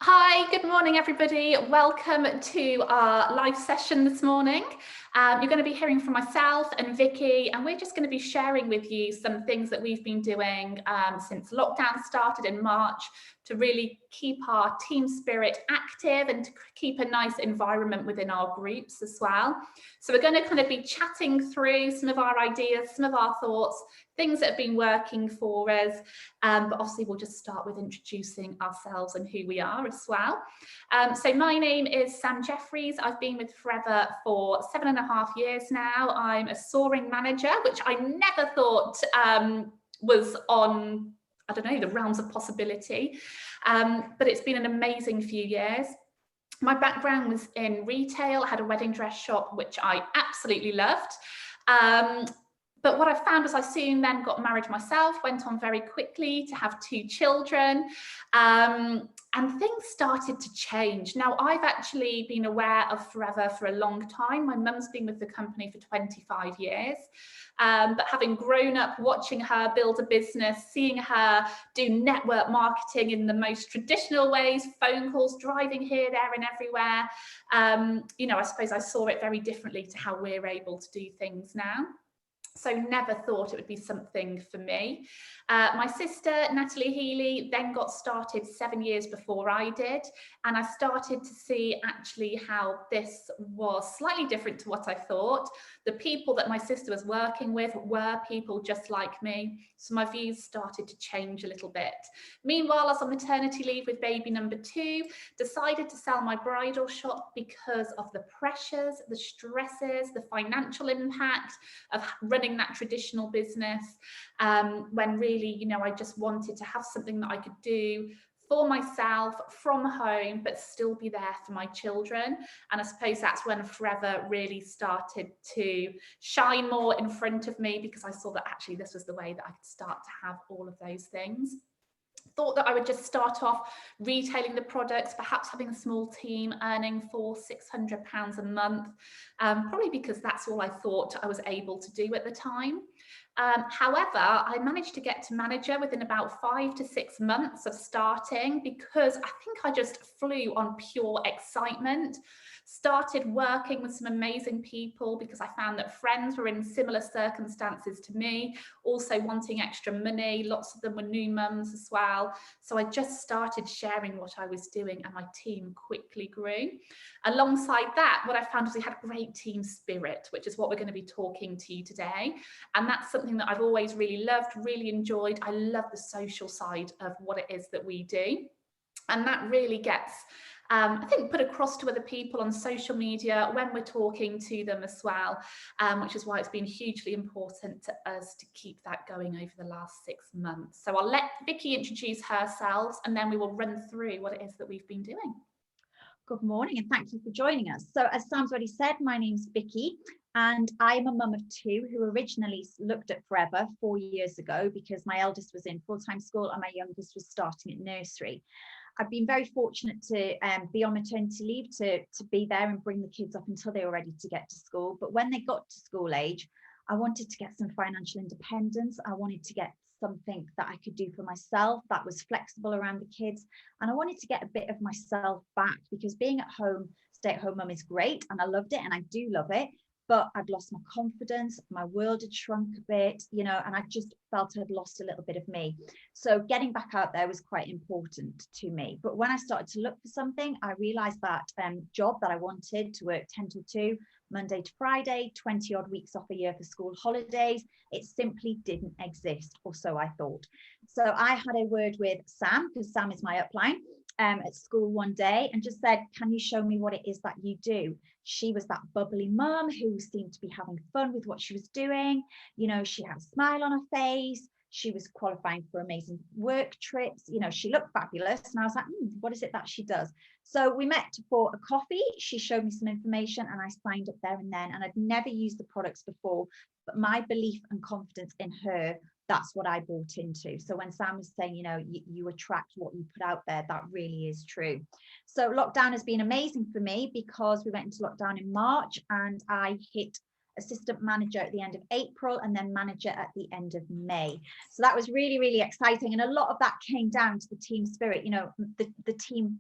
Hi, good morning, everybody. Welcome to our live session this morning. You're going to be hearing from myself and Vicky, and we're just going to be sharing with you some things that we've been doing since lockdown started in March to really keep our team spirit active and to keep a nice environment within our groups as well. So we're going to kind of be chatting through some of our ideas, some of our thoughts, things that have been working for us. But obviously we'll just start with introducing ourselves and who we are as well. So my name is Sam Jeffries. I've been with Forever for 7.5 years now. I'm a soaring manager, which I never thought was on, I don't know, the realms of possibility. But it's been an amazing few years. My background was in retail. I had a wedding dress shop, which I absolutely loved. But what I found was I soon then got married myself, went on very quickly to have 2 children, and things started to change. Now, I've actually been aware of Forever for a long time. My mum's been with the company for 25 years. But having grown up watching her build a business, seeing her do network marketing in the most traditional ways, phone calls, driving here, there and everywhere, I suppose I saw it very differently to how we're able to do things now. So never thought it would be something for me. My sister, Natalie Healy, then got started 7 years before I did. And I started to see actually how this was slightly different to what I thought. The people that my sister was working with were people just like me. So my views started to change a little bit. Meanwhile, I was on maternity leave with baby number 2, decided to sell my bridal shop because of the pressures, the stresses, the financial impact of running that traditional business, when really, I just wanted to have something that I could do for myself from home, but still be there for my children. And I suppose that's when Forever really started to shine more in front of me, because I saw that actually this was the way that I could start to have all of those things. Thought that I would just start off retailing the products, perhaps having a small team, earning £600 a month, probably because that's all I thought I was able to do at the time. However, I managed to get to manager within about 5 to 6 months of starting, because I think I just flew on pure excitement. Started working with some amazing people because I found that friends were in similar circumstances to me, also wanting extra money. Lots of them were new mums as well. So I just started sharing what I was doing, and my team quickly grew. Alongside that, what I found was we had great team spirit, which is what we're going to be talking to you today. And that's something that I've always really loved, really enjoyed. I love the social side of what it is that we do. And that really gets, I think, put across to other people on social media when we're talking to them as well, which is why it's been hugely important to us to keep that going over the last 6 months. So I'll let Vicky introduce herself, and then we will run through what it is that we've been doing. Good morning, and thank you for joining us. So as Sam's already said, my name's Vicky, and I'm a mum of 2 who originally looked at Forever 4 years ago because my eldest was in full-time school and my youngest was starting at nursery. I've been very fortunate to be on maternity leave to be there and bring the kids up until they were ready to get to school. But when they got to school age, I wanted to get some financial independence. I wanted to get something that I could do for myself that was flexible around the kids. And I wanted to get a bit of myself back, because being at home, stay-at-home mum is great. And I loved it, and I do love it. But I'd lost my confidence, my world had shrunk a bit, and I just felt I'd lost a little bit of me. So getting back out there was quite important to me. But when I started to look for something, I realized that job that I wanted, to work 10 till 2, Monday to Friday, 20 odd weeks off a year for school holidays, it simply didn't exist, or so I thought. So I had a word with Sam, because Sam is my upline, at school one day, and just said, can you show me what it is that you do? She was that bubbly mum who seemed to be having fun with what she was doing. She had a smile on her face. She was qualifying for amazing work trips. She looked fabulous. And I was like, what is it that she does? So we met for a coffee. She showed me some information and I signed up there and then. And I'd never used the products before, but my belief and confidence in her, that's what I bought into. So when Sam was saying, you attract what you put out there, that really is true. So lockdown has been amazing for me, because we went into lockdown in March and I hit assistant manager at the end of April and then manager at the end of May. So that was really, really exciting. And a lot of that came down to the team spirit. The team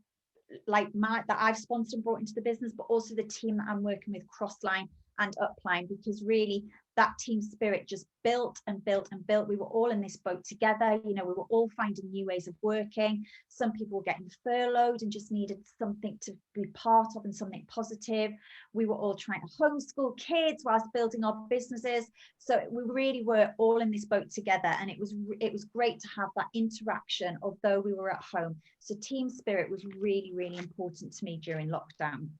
like that I've sponsored and brought into the business, but also the team that I'm working with crossline and upline, because really that team spirit just built and built and built. We were all in this boat together. You know, we were all finding new ways of working. Some people were getting furloughed and just needed something to be part of and something positive. We were all trying to homeschool kids whilst building our businesses. So we really were all in this boat together, and it was great to have that interaction, although we were at home. So team spirit was really, really important to me during lockdown.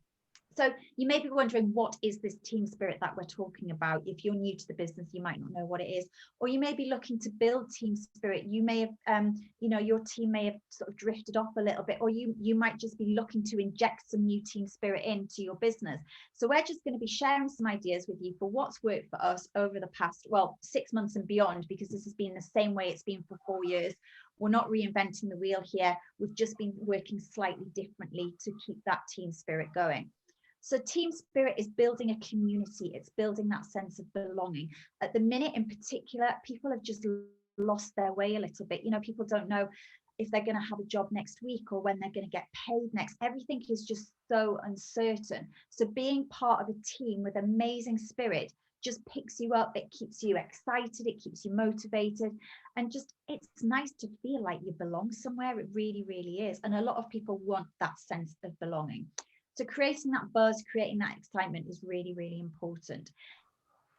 So you may be wondering, what is this team spirit that we're talking about? If you're new to the business, you might not know what it is, or you may be looking to build team spirit. You may have, you know, your team may have sort of drifted off a little bit, or you might just be looking to inject some new team spirit into your business. So we're just going to be sharing some ideas with you for what's worked for us over the past, well, 6 months and beyond, because this has been the same way it's been for 4 years. We're not reinventing the wheel here. We've just been working slightly differently to keep that team spirit going. So team spirit is building a community. It's building that sense of belonging. At the minute in particular, people have just lost their way a little bit. You know, people don't know if they're going to have a job next week or when they're going to get paid next. Everything is just so uncertain. So being part of a team with amazing spirit just picks you up. It keeps you excited. It keeps you motivated. And just, it's nice to feel like you belong somewhere. It really, really is. And a lot of people want that sense of belonging. So creating that buzz, creating that excitement is really, really important.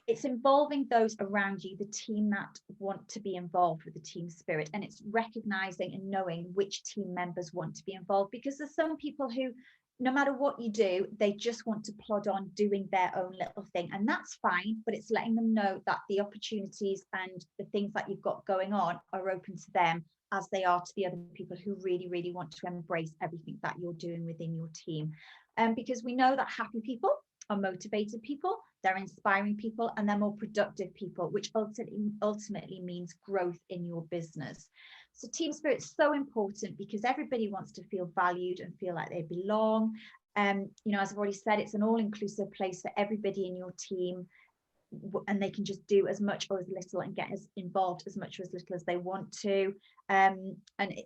It's involving those around you, the team that want to be involved with the team spirit. And it's recognizing and knowing which team members want to be involved, because there's some people who, no matter what you do, they just want to plod on doing their own little thing. And that's fine, but it's letting them know that the opportunities and the things that you've got going on are open to them, as they are to the other people who really, really want to embrace everything that you're doing within your team. Because we know that happy people are motivated people, they're inspiring people, and they're more productive people, which ultimately means growth in your business. So team spirit is so important because everybody wants to feel valued and feel like they belong. You know, as I've already said, it's an all-inclusive place for everybody in your team, and they can just do as much or as little and get as involved as much or as little as they want to. And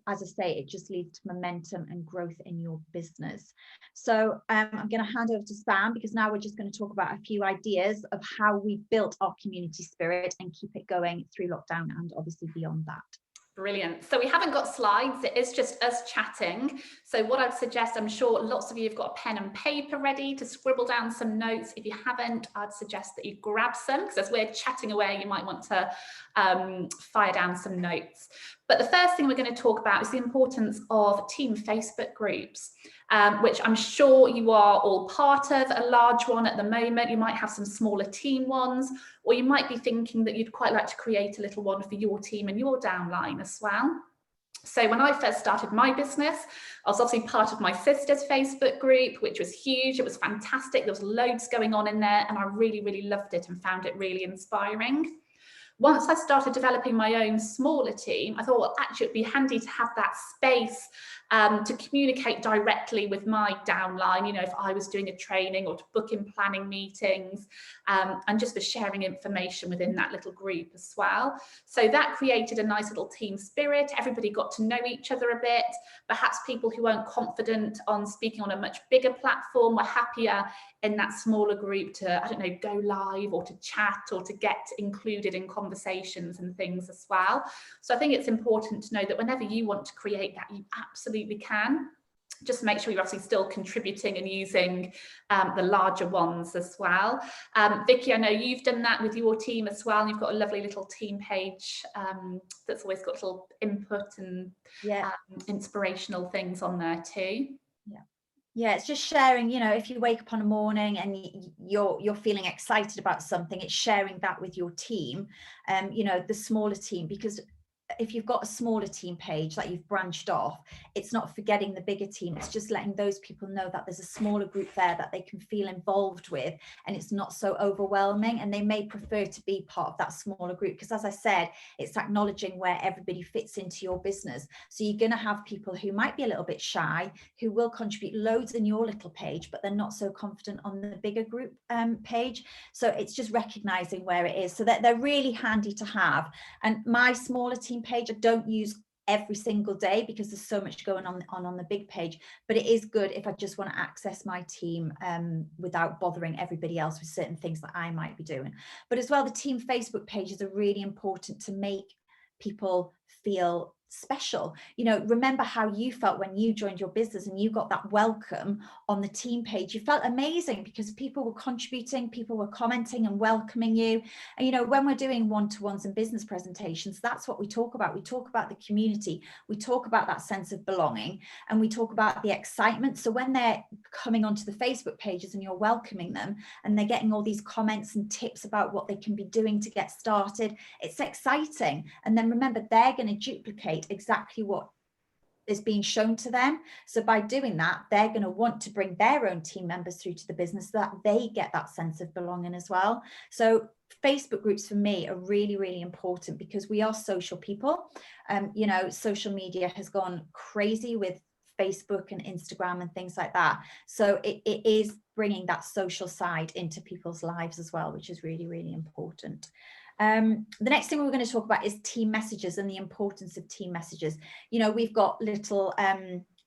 as I say, it just leads to momentum and growth in your business. So I'm going to hand over to Sam, because now we're just going to talk about a few ideas of how we built our community spirit and keep it going through lockdown and obviously beyond that. Brilliant. So we haven't got slides, it is just us chatting. So what I'd suggest, I'm sure lots of you have got a pen and paper ready to scribble down some notes. If you haven't, I'd suggest that you grab some, because as we're chatting away, you might want to fire down some notes. But the first thing we're going to talk about is the importance of team Facebook groups, which I'm sure you are all part of. A large one at the moment, you might have some smaller team ones, or you might be thinking that you'd quite like to create a little one for your team and your downline as well. So when I first started my business, I was obviously part of my sister's Facebook group, which was huge. It was fantastic. There was loads going on in there, and I really, really loved it and found it really inspiring. Once I started developing my own smaller team, I thought, well, actually, it'd be handy to have that space to communicate directly with my downline, you know, if I was doing a training or to book in planning meetings, and just for sharing information within that little group as well. So that created a nice little team spirit. Everybody got to know each other a bit. Perhaps people who weren't confident on speaking on a much bigger platform were happier in that smaller group to, I don't know, go live or to chat or to get included in conversations and things as well. So I think it's important to know that whenever you want to create that, you absolutely can. Just make sure you're obviously still contributing and using the larger ones as well. Vicky, I know you've done that with your team as well. And you've got a lovely little team page that's always got little input and inspirational things on there too. Yeah, it's just sharing, you know, if you wake up on a morning and you're feeling excited about something, it's sharing that with your team, you know, the smaller team, because if you've got a smaller team page that you've branched off, it's not forgetting the bigger team. It's just letting those people know that there's a smaller group there that they can feel involved with, and it's not so overwhelming, and they may prefer to be part of that smaller group, because as I said, it's acknowledging where everybody fits into your business. So you're going to have people who might be a little bit shy, who will contribute loads in your little page, but they're not so confident on the bigger group page. So it's just recognizing where it is, so that they're really handy to have. And my smaller team page, I don't use every single day because there's so much going on the big page, but it is good if I just want to access my team without bothering everybody else with certain things that I might be doing. But as well, the team Facebook pages are really important to make people feel special. You know, remember how you felt when you joined your business and you got that welcome on the team page. You felt amazing because people were contributing, people were commenting and welcoming you. And you know, when we're doing one-to-ones and business presentations, that's what we talk about. We talk about the community, we talk about that sense of belonging, and we talk about the excitement. So when they're coming onto the Facebook pages and you're welcoming them and they're getting all these comments and tips about what they can be doing to get started, it's exciting. And then remember, they're going to duplicate exactly what is being shown to them. So by doing that, they're going to want to bring their own team members through to the business so that they get that sense of belonging as well. So Facebook groups for me are really, really important because we are social people. You know, social media has gone crazy with Facebook and Instagram and things like that. So it is bringing that social side into people's lives as well, which is really, really important. The next thing we're going to talk about is team messages and the importance of team messages. You know, we've got little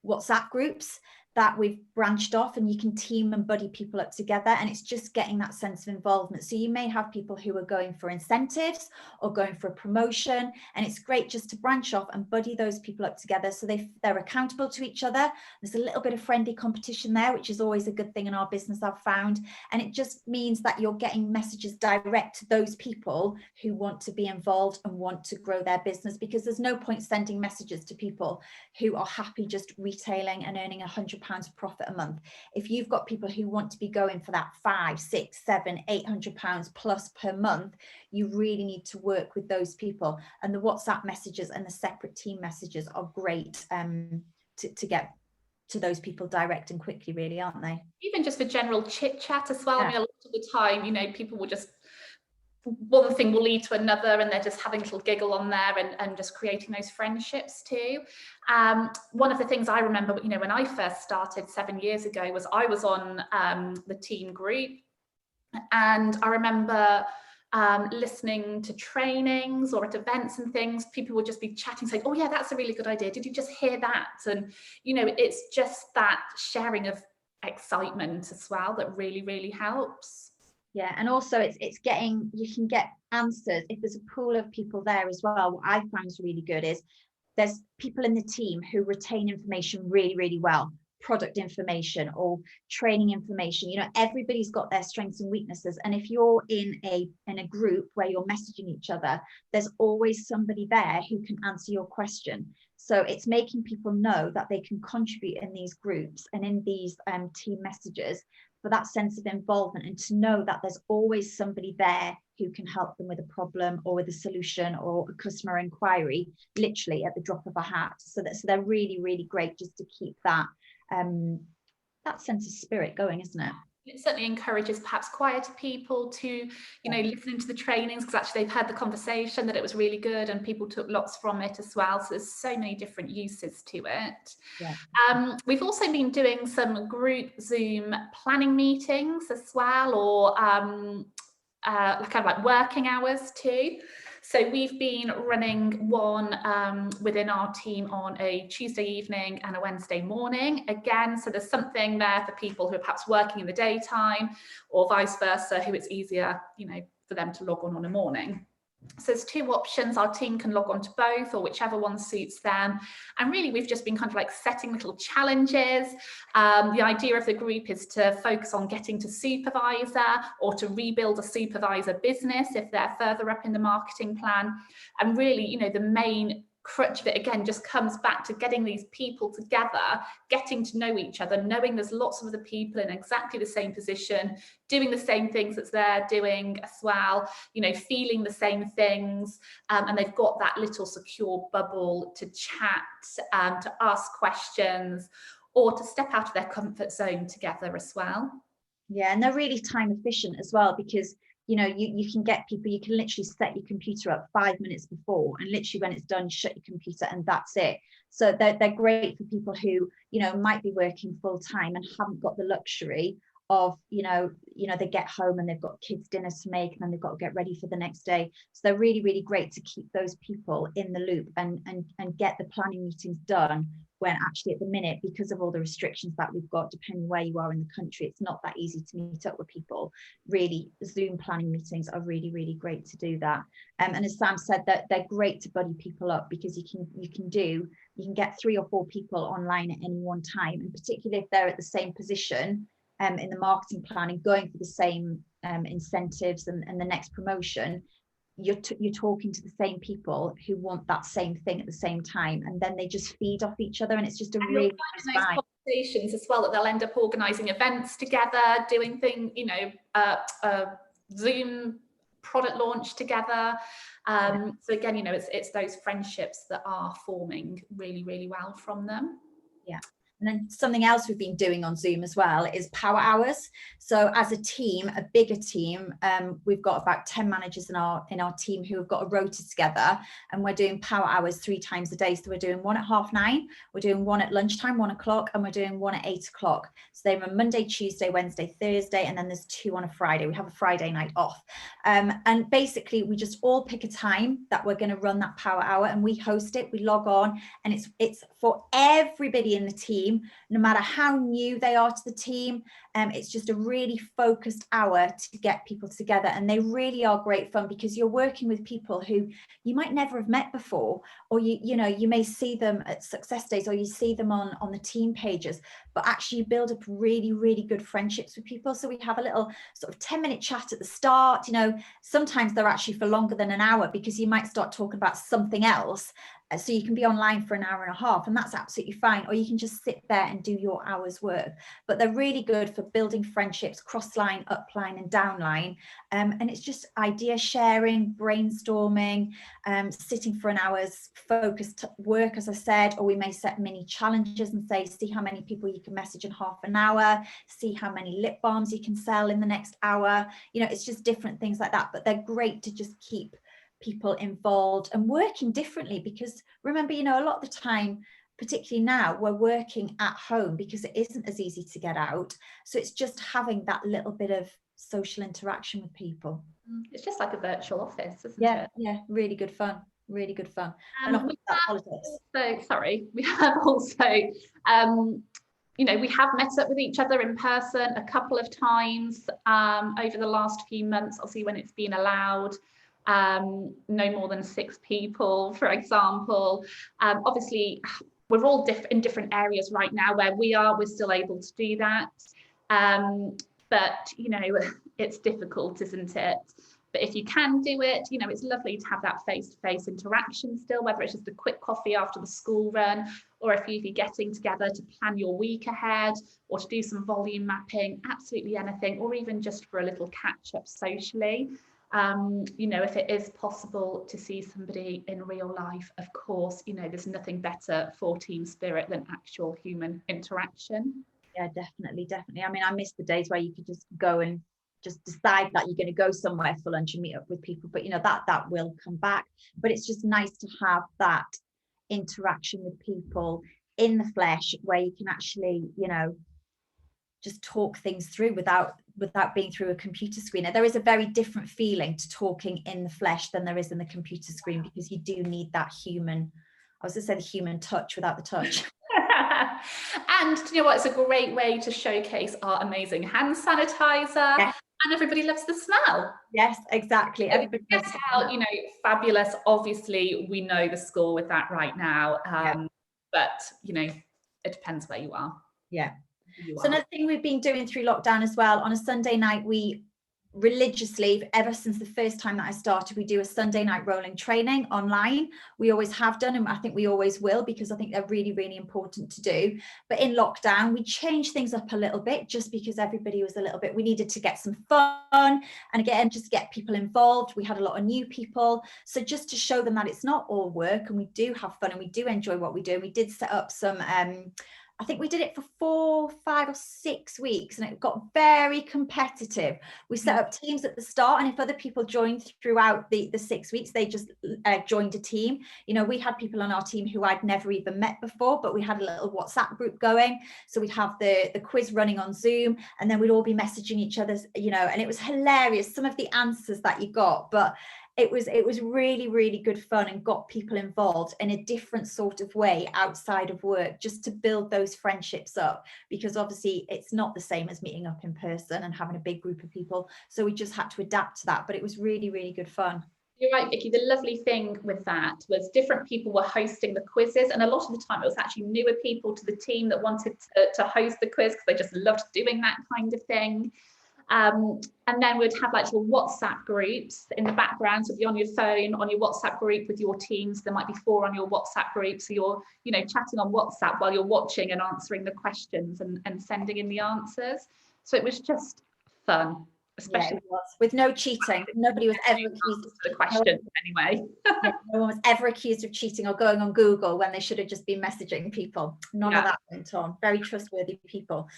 WhatsApp groups that we've branched off, and you can team and buddy people up together, and it's just getting that sense of involvement. So you may have people who are going for incentives or going for a promotion, and it's great just to branch off and buddy those people up together so they're accountable to each other. There's a little bit of friendly competition there, which is always a good thing in our business, I've found, and it just means that you're getting messages direct to those people who want to be involved and want to grow their business, because there's no point sending messages to people who are happy just retailing and earning £100 of profit a month. If you've got people who want to be going for that 5, 6, 7, £800 plus per month, you really need to work with those people. And the WhatsApp messages and the separate team messages are great to get to those people direct and quickly, really, aren't they? Even just for general chit chat as well. Yeah. I mean, a lot of the time, you know, people will just, one thing will lead to another, and they're just having a little giggle on there and just creating those friendships too. One of the things I remember, you know, when I first started 7 years ago, was I was on the team group, and I remember listening to trainings or at events and things, people would just be chatting, saying, oh yeah, that's a really good idea, did you just hear that? And you know, it's just that sharing of excitement as well that really, really helps. Yeah, and also it's getting, you can get answers if there's a pool of people there as well. What I find is really good is there's people in the team who retain information really, really well, product information or training information. You know, everybody's got their strengths and weaknesses, and if you're in a group where you're messaging each other, there's always somebody there who can answer your question. So it's making people know that they can contribute in these groups and in these team messages for that sense of involvement, and to know that there's always somebody there who can help them with a problem or with a solution or a customer inquiry, literally at the drop of a hat. So they're really, really great just to keep that that sense of spirit going, isn't it? It certainly encourages perhaps quieter people to, you know, listen to the trainings, because actually they've heard the conversation, that it was really good and people took lots from it as well. So there's so many different uses to it. Yeah. We've also been doing some group Zoom planning meetings as well, or kind of like working hours too. So we've been running one within our team on a Tuesday evening and a Wednesday morning. Again, so there's something there for people who are perhaps working in the daytime, or vice versa, who it's easier, you know, for them to log on a morning. So there's two options. Our team can log on to both, or whichever one suits them. And really, we've just been kind of like setting little challenges. The idea of the group is to focus on getting to supervisor, or to rebuild a supervisor business if they're further up in the marketing plan. And really, you know, the main crutch of it again just comes back to getting these people together, getting to know each other, knowing there's lots of other people in exactly the same position, doing the same things that they're doing as well, you know, feeling the same things, and they've got that little secure bubble to chat, to ask questions, or to step out of their comfort zone together as well. Yeah, and they're really time efficient as well, because you know, you can get people, you can literally set your computer up 5 minutes before, and literally when it's done, shut your computer and that's it. So they're great for people who, you know, might be working full time and haven't got the luxury of, they get home and they've got kids' dinners to make, and then they've got to get ready for the next day. So they're really, really great to keep those people in the loop and get the planning meetings done, when actually at the minute, because of all the restrictions that we've got, depending where you are in the country, it's not that easy to meet up with people. Really, Zoom planning meetings are really, really great to do that. And as Sam said, that they're great to buddy people up, because you can get 3 or 4 people online at any one time, and particularly if they're at the same position in the marketing planning, going for the same incentives and the next promotion, you're talking to the same people who want that same thing at the same time, and then they just feed off each other, and it's just a really nice vibe. Conversations as well, that they'll end up organising events together, doing things, Zoom product launch together. So again, it's those friendships that are forming really, really well from them. Yeah. And then something else we've been doing on Zoom as well is power hours. So as a team, a bigger team, we've got about 10 managers in our team who have got a rota together, and we're doing power hours 3 times a day. So we're doing one at 9:30, we're doing one at lunchtime, 1 o'clock, and we're doing one at 8 o'clock. So they run Monday, Tuesday, Wednesday, Thursday, and then there's 2 on a Friday. We have a Friday night off. And basically we just all pick a time that we're going to run that power hour, and we host it, we log on, and it's for everybody in the team, no matter how new they are to the team. It's just a really focused hour to get people together, and they really are great fun, because you're working with people who you might never have met before, or you may see them at success days, or you see them on the team pages, but actually you build up really, really good friendships with people. So we have a little sort of 10-minute chat at the start. Sometimes they're actually for longer than an hour, because you might start talking about something else. So you can be online for an hour and a half, and that's absolutely fine. Or you can just sit there and do your hour's work. But they're really good for building friendships, cross-line, upline and downline. And it's just idea sharing, brainstorming, sitting for an hour's focused work, as I said. Or we may set mini challenges and say, see how many people you can message in half an hour, see how many lip balms you can sell in the next hour. It's just different things like that. But they're great to just keep people involved and working differently, because remember, a lot of the time, particularly now, we're working at home because it isn't as easy to get out. So it's just having that little bit of social interaction with people. It's just like a virtual office, isn't it? Yeah, really good fun. Really good fun. And we have also we have met up with each other in person a couple of times over the last few months, obviously when it's been allowed. No more than 6 people, for example. Obviously we're all in different areas right now. Where we're still able to do that, but it's difficult, isn't it? But if you can do it, it's lovely to have that face-to-face interaction still, whether it's just a quick coffee after the school run, or if you're getting together to plan your week ahead, or to do some volume mapping, absolutely anything, or even just for a little catch-up socially. If it is possible to see somebody in real life, of course, there's nothing better for team spirit than actual human interaction. Yeah, definitely. I mean, I miss the days where you could just go and just decide that you're going to go somewhere for lunch and meet up with people, but that will come back. But it's just nice to have that interaction with people in the flesh, where you can actually just talk things through without being through a computer screen. And there is a very different feeling to talking in the flesh than there is in the computer screen, because you do need that human, I was going to say the human touch without the touch. And what, it's a great way to showcase our amazing hand sanitizer. Yes. And everybody loves the smell. Yes, exactly. Everybody loves how fabulous. Obviously we know the score with that right now, but it depends where you are. So another thing we've been doing through lockdown as well, on a Sunday night, we religiously, ever since the first time that I started, we do a Sunday night rolling training online. We always have done, and I think we always will, because I think they're really, really important to do. But in lockdown, we changed things up a little bit, just because everybody was we needed to get some fun, and again, just get people involved. We had a lot of new people. So just to show them that it's not all work, and we do have fun and we do enjoy what we do. We did set up some I think we did it for 4, 5 or 6 weeks, and it got very competitive. We set up teams at the start, and if other people joined throughout the 6 weeks, they just joined a team. You know, we had people on our team who I'd never even met before, but we had a little WhatsApp group going. So we'd have the quiz running on Zoom, and then we'd all be messaging each other, you know, and it was hilarious, some of the answers that you got, but it was really, really good fun, and got people involved in a different sort of way outside of work, just to build those friendships up, because obviously it's not the same as meeting up in person and having a big group of people. So we just had to adapt to that, but it was really, really good fun. You're right, Vicky. The lovely thing with that was different people were hosting the quizzes, and a lot of the time it was actually newer people to the team that wanted to host the quiz because they just loved doing that kind of thing. And then we'd have like little WhatsApp groups in the background. So be on your phone, on your WhatsApp group with your teams. There might be 4 on your WhatsApp group. So you're, you know, chatting on WhatsApp while you're watching and answering the questions and sending in the answers. So it was just fun, especially with no cheating. Nobody was ever accused of the questions anyway. No one was ever accused of cheating or going on Google when they should have just been messaging people. None of that went on. Very trustworthy people.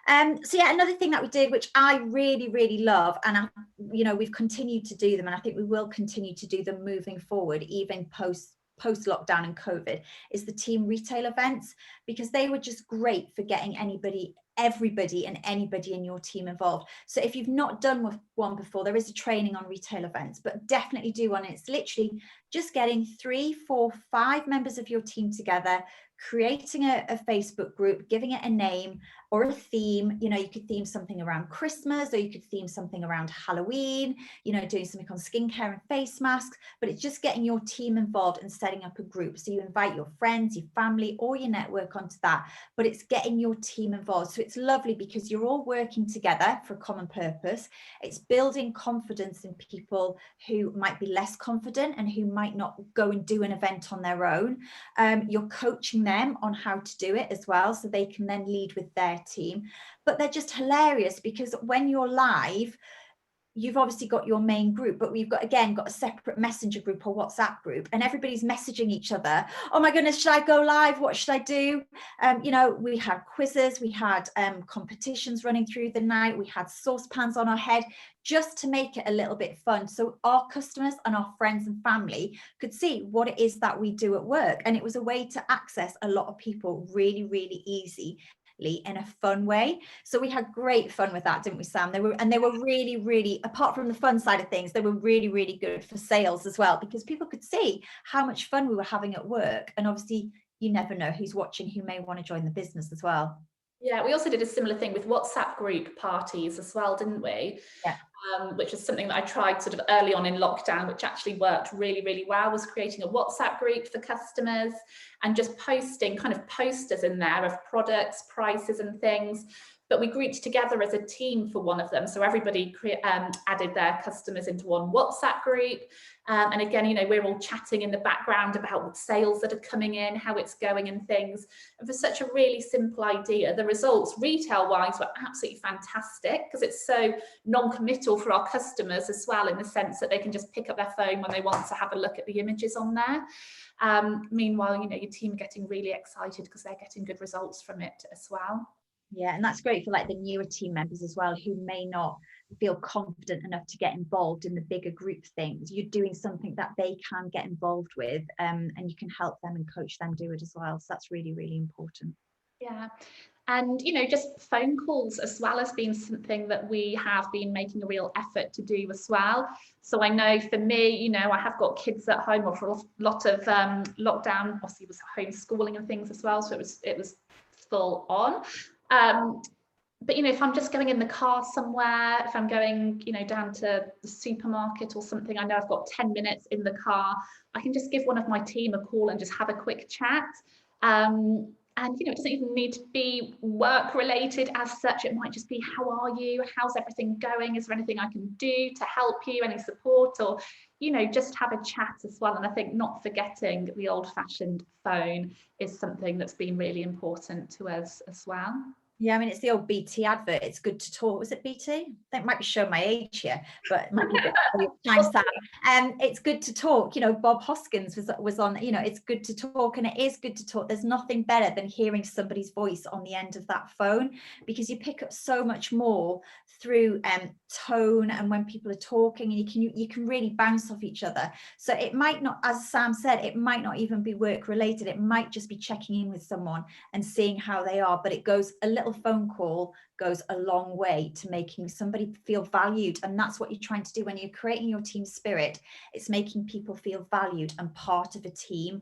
So yeah, another thing that we did, which I really, really love, and you know, we've continued to do them, and I think we will continue to do them moving forward, even post lockdown and COVID, is the team retail events, because they were just great for getting everybody and anybody in your team involved. So if you've not done one before, there is a training on retail events, but definitely do one. It's literally just getting 3, 4, 5 members of your team together, creating a Facebook group, giving it a name or a theme. You know, you could theme something around Christmas, or you could theme something around Halloween, you know, doing something on skincare and face masks, but it's just getting your team involved and setting up a group. So you invite your friends, your family, or your network onto that, but it's getting your team involved. So it's lovely because you're all working together for a common purpose. It's building confidence in people who might be less confident and who might not go and do an event on their own. You're coaching them on how to do it as well, so they can then lead with their team. But they're just hilarious because when you're live, you've obviously got your main group, but we've got a separate messenger group or WhatsApp group, and everybody's messaging each other. Oh my goodness, should I go live? What should I do? You know, we had quizzes, we had competitions running through the night, we had saucepans on our head, just to make it a little bit fun, so our customers and our friends and family could see what it is that we do at work. And it was a way to access a lot of people really, really easy in a fun way. So we had great fun with that, didn't we, Sam? They were really, really, apart from the fun side of things, they were really, really good for sales as well, because people could see how much fun we were having at work. And obviously you never know who's watching, who may want to join the business as well. Yeah, we also did a similar thing with WhatsApp group parties as well, didn't we? Yeah. Which is something that I tried sort of early on in lockdown, which actually worked really, really well, was creating a WhatsApp group for customers and just posting kind of posters in there of products, prices and things. But we grouped together as a team for one of them. So everybody added their customers into one WhatsApp group. And again, you know, we're all chatting in the background about what sales that are coming in, how it's going and things. And for such a really simple idea, the results retail-wise were absolutely fantastic, because it's so non-committal for our customers as well, in the sense that they can just pick up their phone when they want to have a look at the images on there. Meanwhile, you know, your team are getting really excited because they're getting good results from it as well. Yeah, and that's great for like the newer team members as well, who may not feel confident enough to get involved in the bigger group things. You're doing something that they can get involved with, and you can help them and coach them do it as well. So that's really, really important. Yeah. And, you know, just phone calls as well has been something that we have been making a real effort to do as well. So I know for me, you know, I have got kids at home, or for a lot of lockdown, obviously it was homeschooling and things as well. So it was full on. But, you know, if I'm just going in the car somewhere, if I'm going, you know, down to the supermarket or something, I know I've got 10 minutes in the car, I can just give one of my team a call and just have a quick chat. And, you know, it doesn't even need to be work related as such. It might just be, how are you? How's everything going? Is there anything I can do to help you? Any support? Or, you know, just have a chat as well. And I think not forgetting the old fashioned phone is something that's been really important to us as well. Yeah, I mean, it's the old BT advert. It's good to talk. Was it BT? That might be showing my age here, but it might be a bit of your time, Sam. It's good to talk. You know, Bob Hoskins was on, you know, it's good to talk, and it is good to talk. There's nothing better than hearing somebody's voice on the end of that phone, because you pick up so much more through tone, and when people are talking, and you can really bounce off each other. So it might not, as Sam said, it might not even be work related. It might just be checking in with someone and seeing how they are, but it goes a little phone call goes a long way to making somebody feel valued. And that's what you're trying to do when you're creating your team spirit. It's making people feel valued and part of a team.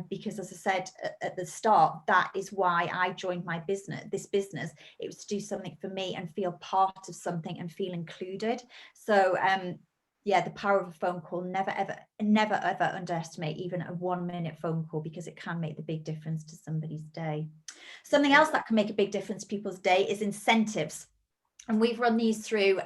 Because as I said at the start, that is why I joined this business. It was to do something for me and feel part of something and feel included. So yeah, the power of a phone call, never ever underestimate even a 1-minute phone call, because it can make the big difference to somebody's day. Something else that can make a big difference to people's day is incentives. And we've run these through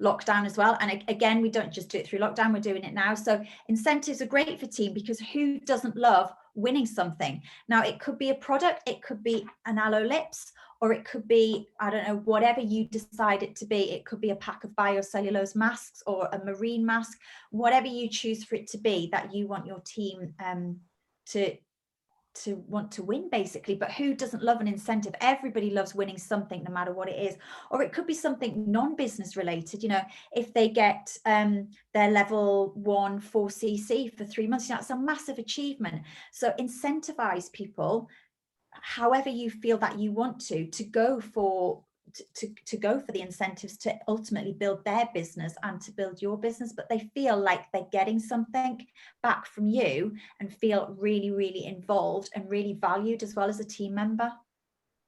lockdown as well. And again, we don't just do it through lockdown, we're doing it now. So incentives are great for team, because who doesn't love winning something? Now, it could be a product, it could be an aloe lips, or it could be, I don't know, whatever you decide it to be. It could be a pack of biocellulose masks or a marine mask, whatever you choose for it to be, that you want your team to want to win, basically. But who doesn't love an incentive? Everybody loves winning something, no matter what it is. Or it could be something non-business related. You know, if they get their level 1 4cc for 3 months, you know, that's a massive achievement. So incentivize people however you feel that you want to go for the incentives to ultimately build their business and to build your business, but they feel like they're getting something back from you and feel really, really involved and really valued as well as a team member.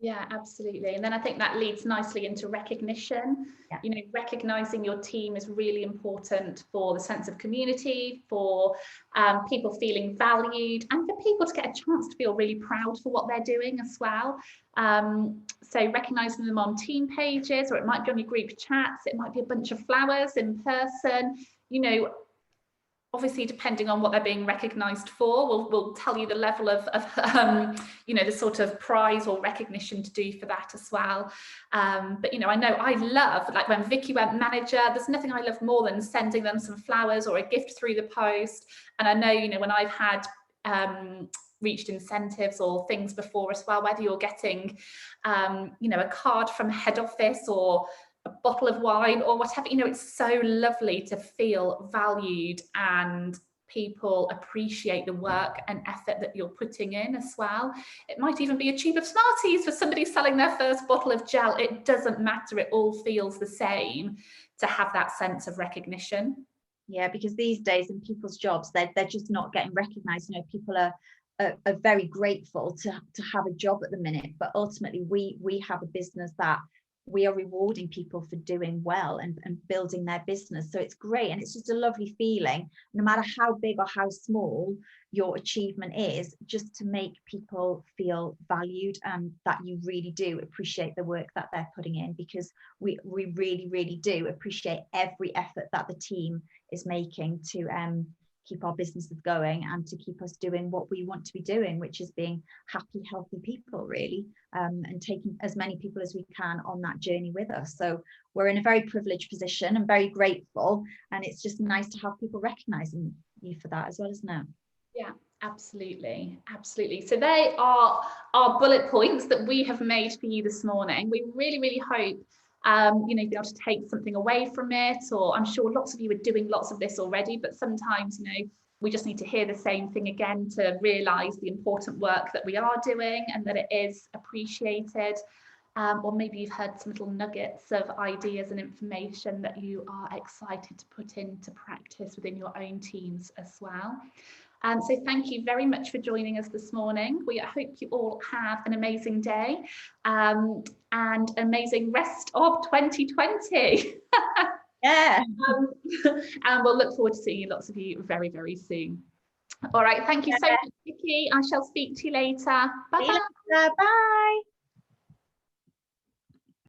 Yeah, absolutely. And then I think that leads nicely into recognition. Yeah. You know, recognizing your team is really important for the sense of community, for people feeling valued, and for people to get a chance to feel really proud for what they're doing as well. So recognizing them on team pages, or it might be on your group chats, it might be a bunch of flowers in person, you know. Obviously, depending on what they're being recognised for, we'll tell you the level of you know, the sort of prize or recognition to do for that as well. But, you know, I know I love, like when Vicky went manager, there's nothing I love more than sending them some flowers or a gift through the post. And I know, you know, when I've had reached incentives or things before as well, whether you're getting, you know, a card from head office or a bottle of wine or whatever, you know, it's so lovely to feel valued and people appreciate the work and effort that you're putting in as well. It might even be a tube of Smarties for somebody selling their first bottle of gel. It doesn't matter. It all feels the same to have that sense of recognition. Yeah, because these days in people's jobs, they're just not getting recognized. You know, people are very grateful to have a job at the minute, but ultimately we have a business that we are rewarding people for doing well and building their business. So it's great, and it's just a lovely feeling, no matter how big or how small your achievement is, just to make people feel valued and that you really do appreciate the work that they're putting in, because we really, really do appreciate every effort that the team is making to keep our businesses going and to keep us doing what we want to be doing, which is being happy, healthy people, really, and taking as many people as we can on that journey with us. So we're in a very privileged position and very grateful, and it's just nice to have people recognizing you for that as well, isn't it? Yeah, absolutely, absolutely. So they are our bullet points that we have made for you this morning. We really, really hope you know, be able to take something away from it, or I'm sure lots of you are doing lots of this already, but sometimes, you know, we just need to hear the same thing again to realise the important work that we are doing and that it is appreciated. Or maybe you've heard some little nuggets of ideas and information that you are excited to put into practice within your own teams as well. So thank you very much for joining us this morning. We hope you all have an amazing day and amazing rest of 2020. Yeah. And we'll look forward to seeing lots of you very, very soon. All right, thank you so much, Vicky. I shall speak to you later. Bye-bye. Bye.